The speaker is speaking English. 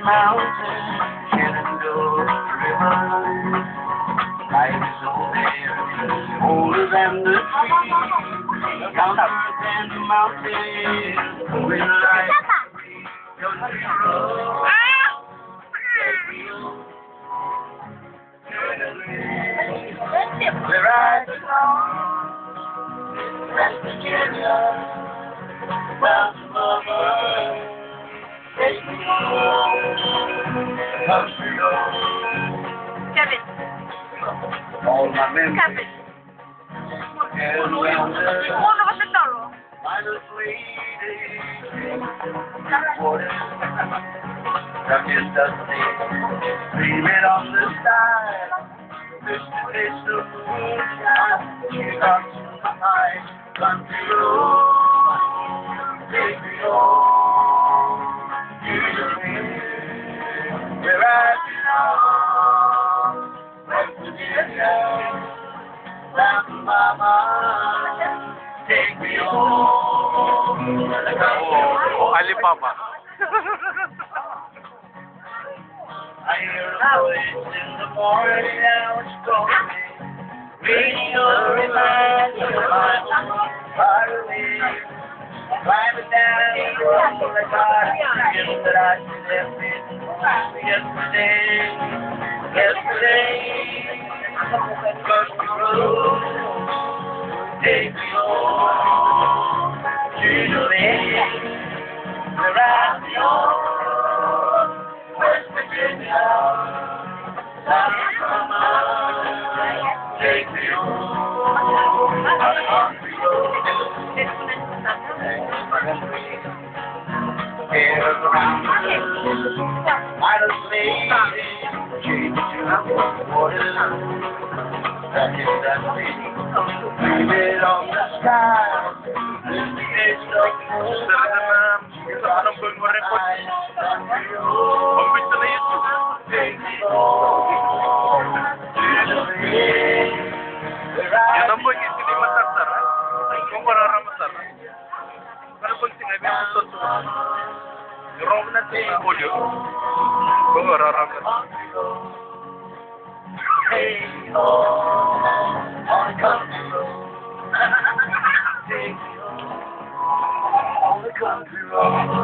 mountain, Shenandoah River. Life is older than the trees, younger than the mountains. We like country road. Where I belong, West Virginia, mountain mama, take me home, country road. Kevin. All my memories Kevin. and wonders, Uno va a ser solo. mindless lady, water, stuck in dusty, dreaming on the sky. This taste of moonshine, she got to my country road. Take me home, to the place where I belong. West Virginia, Mountain Mama, take me home. Alibaba. I hear a voice in the morning now it's calling. Radio reminds me of my home far away. Climbing down the road I got a dream that I should have been yesterday. Country road, take me home to the land where I belong. West Virginia, South Carolina, take me home. Country road, cares around the mindless lady, change to water, that is that lady, leave it on the sky, this the edge of the moon. Gusto ko ng full mo record. Country road, Mag-wait na yun. take me home to the place where I Yan ang boy, hindi masartar. Kung mararamasar. Ano pag sinabi ang gusto ko? Yung na sa audio. Kung mararamasar. Hey, oh, on the country road. Take me home on the country road.